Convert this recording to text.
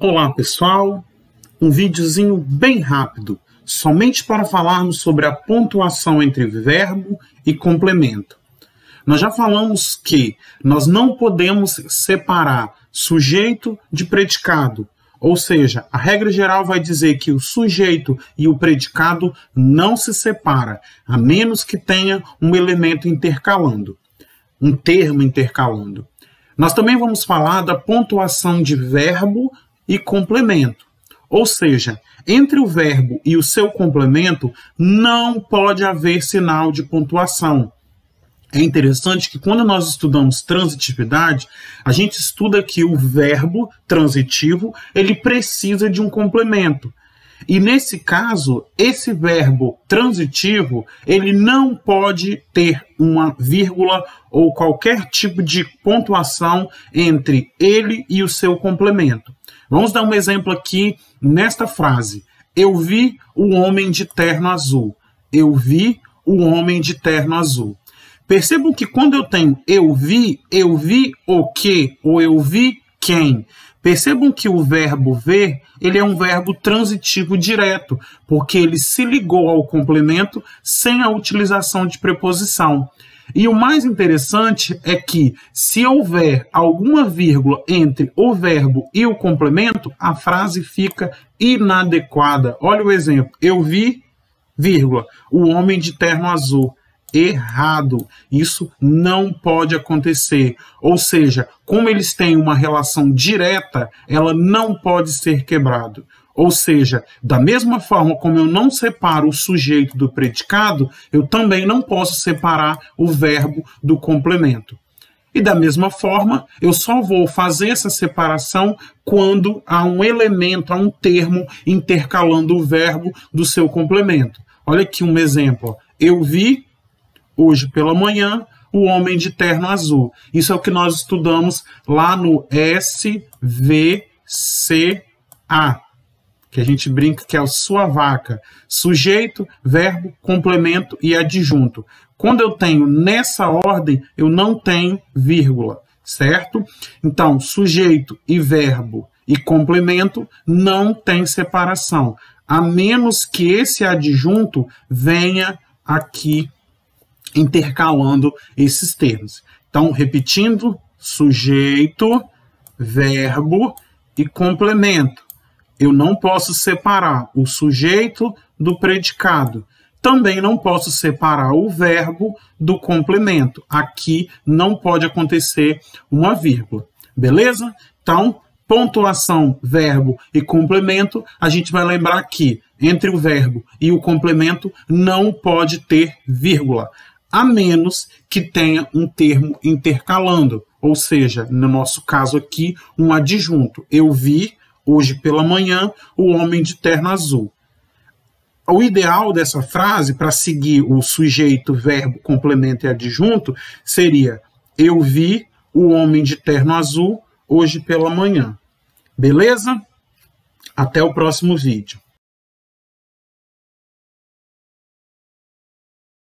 Olá pessoal, um videozinho bem rápido, somente para falarmos sobre a pontuação entre verbo e complemento. Nós já falamos que nós não podemos separar sujeito de predicado, ou seja, a regra geral vai dizer que o sujeito e o predicado não se separam, a menos que tenha um elemento intercalando, um termo intercalando. Nós também vamos falar da pontuação de verbo e complemento. Ou seja, entre o verbo e o seu complemento não pode haver sinal de pontuação. É interessante que quando nós estudamos transitividade, a gente estuda que o verbo transitivo ele precisa de um complemento. E nesse caso, esse verbo transitivo, ele não pode ter uma vírgula ou qualquer tipo de pontuação entre ele e o seu complemento. Vamos dar um exemplo aqui nesta frase. Eu vi o homem de terno azul. Eu vi o homem de terno azul. Percebam que quando eu tenho eu vi o que ou eu vi quem. Percebam que o verbo ver, ele é um verbo transitivo direto, porque ele se ligou ao complemento sem a utilização de preposição. E o mais interessante é que, se houver alguma vírgula entre o verbo e o complemento, a frase fica inadequada. Olha o exemplo. Eu vi, vírgula, o homem de terno azul. Errado. Isso não pode acontecer. Ou seja, como eles têm uma relação direta, ela não pode ser quebrada. Ou seja, da mesma forma como eu não separo o sujeito do predicado, eu também não posso separar o verbo do complemento. E da mesma forma, eu só vou fazer essa separação quando há um elemento, há um termo intercalando o verbo do seu complemento. Olha aqui um exemplo. Eu vi hoje pela manhã, o homem de terno azul. Isso é o que nós estudamos lá no SVCA, que a gente brinca que é a sua vaca. Sujeito, verbo, complemento e adjunto. Quando eu tenho nessa ordem, eu não tenho vírgula, certo? Então, sujeito e verbo e complemento não tem separação, a menos que esse adjunto venha aqui intercalando esses termos. Então, repetindo, sujeito, verbo e complemento. Eu não posso separar o sujeito do predicado. Também não posso separar o verbo do complemento. Aqui não pode acontecer uma vírgula. Beleza? Então, pontuação, verbo e complemento, a gente vai lembrar que entre o verbo e o complemento não pode ter vírgula, a menos que tenha um termo intercalando, ou seja, no nosso caso aqui, um adjunto. Eu vi, hoje pela manhã, o homem de terno azul. O ideal dessa frase, para seguir o sujeito, verbo, complemento e adjunto, seria eu vi o homem de terno azul hoje pela manhã. Beleza? Até o próximo vídeo.